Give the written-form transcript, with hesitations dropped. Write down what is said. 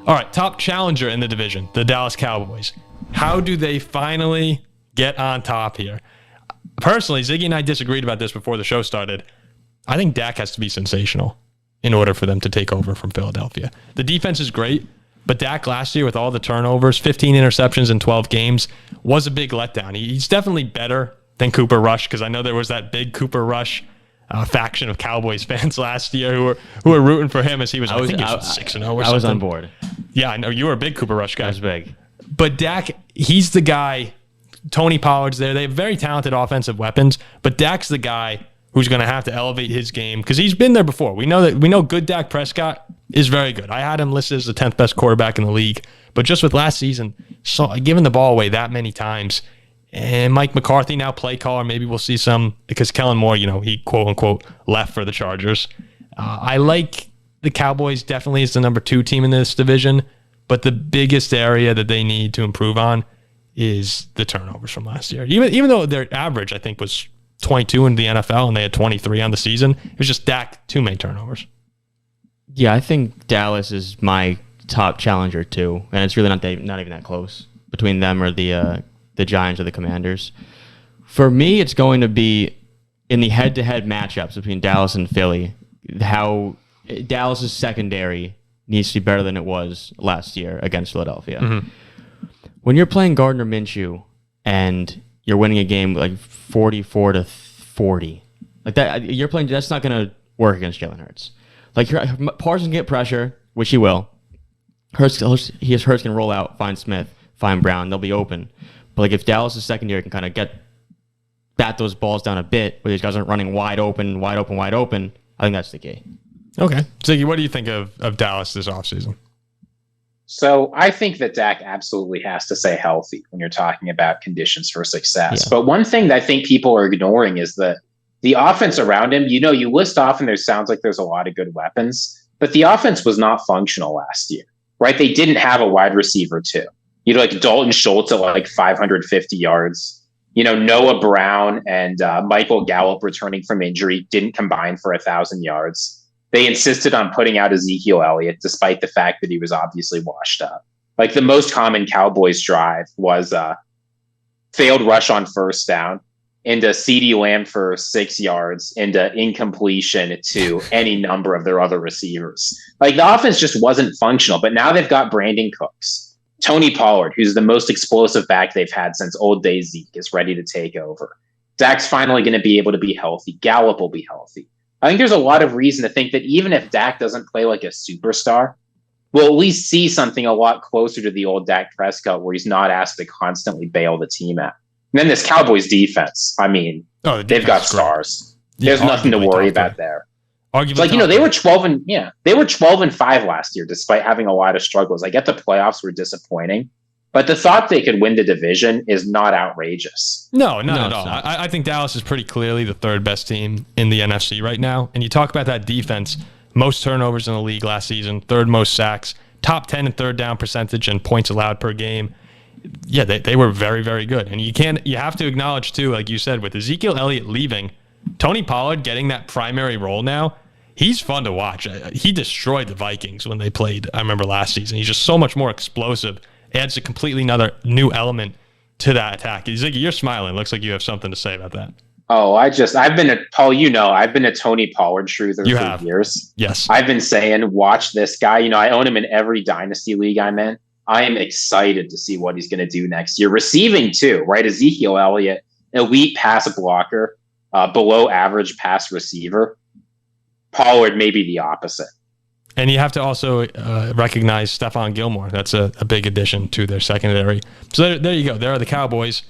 All right, top challenger in the division, the Dallas Cowboys. How do they finally get on top here? Personally, Ziggy and I disagreed about this before the show started. I think Dak has to be sensational in order for them to take over from Philadelphia. The defense is great, but Dak last year with all the turnovers, 15 interceptions in 12 games, was a big letdown. He's definitely better than Cooper Rush, because I know there was that big Cooper Rush faction of Cowboys fans last year who were rooting for him as he was, I think he was 6-0 or something. I was on board. Yeah, I know. You were a big Cooper Rush guy. I was big. But Dak, he's the guy. Tony Pollard's there. They have very talented offensive weapons, but Dak's the guy who's going to have to elevate his game because he's been there before. We know good Dak Prescott is very good. I had him listed as the 10th best quarterback in the league, but just with last season, giving the ball away that many times, and Mike McCarthy now play caller, maybe we'll see some because Kellen Moore, he quote unquote left for the Chargers. I like the Cowboys definitely as the number 2 team in this division, but the biggest area that they need to improve on is the turnovers from last year. Even though their average, I think, was 22 in the NFL and they had 23 on the season, it was just Dak, too many turnovers. Yeah, I think Dallas is my top challenger too, and it's really not even that close between them or the Giants or the Commanders. For me, it's going to be in the head-to-head matchups between Dallas and Philly, how Dallas's secondary needs to be better than it was last year against Philadelphia. Mm-hmm. When you're playing Gardner Minshew and you're winning a game like 44-40, like that, that's not going to work against Jalen Hurts. Like Parsons can get pressure, which he will. Hurts can roll out, find Smith, find Brown, they'll be open. But like if Dallas' secondary can kind of bat those balls down a bit, where these guys aren't running wide open, I think that's the key. Okay. Ziggy, what do you think of Dallas this offseason? So I think that Dak absolutely has to stay healthy when you're talking about conditions for success. Yeah. But one thing that I think people are ignoring is that the offense around him, you list off and sounds like there's a lot of good weapons, but the offense was not functional last year, right? They didn't have a wide receiver too. Like Dalton Schultz at like 550 yards. Noah Brown and Michael Gallup returning from injury didn't combine for 1,000 yards. They insisted on putting out Ezekiel Elliott, despite the fact that he was obviously washed up. Like the most common Cowboys drive was failed rush on first down, into CeeDee Lamb for 6 yards, into incompletion to any number of their other receivers. Like the offense just wasn't functional, but now they've got Brandon Cooks. Tony Pollard, who's the most explosive back they've had since old day Zeke, is ready to take over. Dak's finally going to be able to be healthy. Gallup will be healthy. I think there's a lot of reason to think that even if Dak doesn't play like a superstar, we'll at least see something a lot closer to the old Dak Prescott where he's not asked to constantly bail the team out. And then this Cowboys defense, they've got stars. There's nothing to worry about there. They were 12-5 last year, despite having a lot of struggles. I get the playoffs were disappointing, but the thought they could win the division is not outrageous. No, not at all. I think Dallas is pretty clearly the third best team in the NFC right now. And you talk about that defense, most turnovers in the league last season, third most sacks, top 10 in third down percentage and points allowed per game. Yeah, they were very, very good. And you have to acknowledge too, like you said, with Ezekiel Elliott leaving, Tony Pollard getting that primary role now, he's fun to watch. He destroyed the Vikings when they played, I remember last season. He's just so much more explosive. Adds a completely another new element to that attack. Ziggy, you're smiling. Looks like you have something to say about that. Oh, I've been a Tony Pollard truther for years. Yes. I've been saying, watch this guy. I own him in every dynasty league I'm in. I am excited to see what he's going to do next year. Receiving too, right? Ezekiel Elliott, elite pass blocker, below average pass receiver. Pollard may be the opposite. And you have to also recognize Stephon Gilmore. That's a big addition to their secondary. So there you go. There are the Cowboys.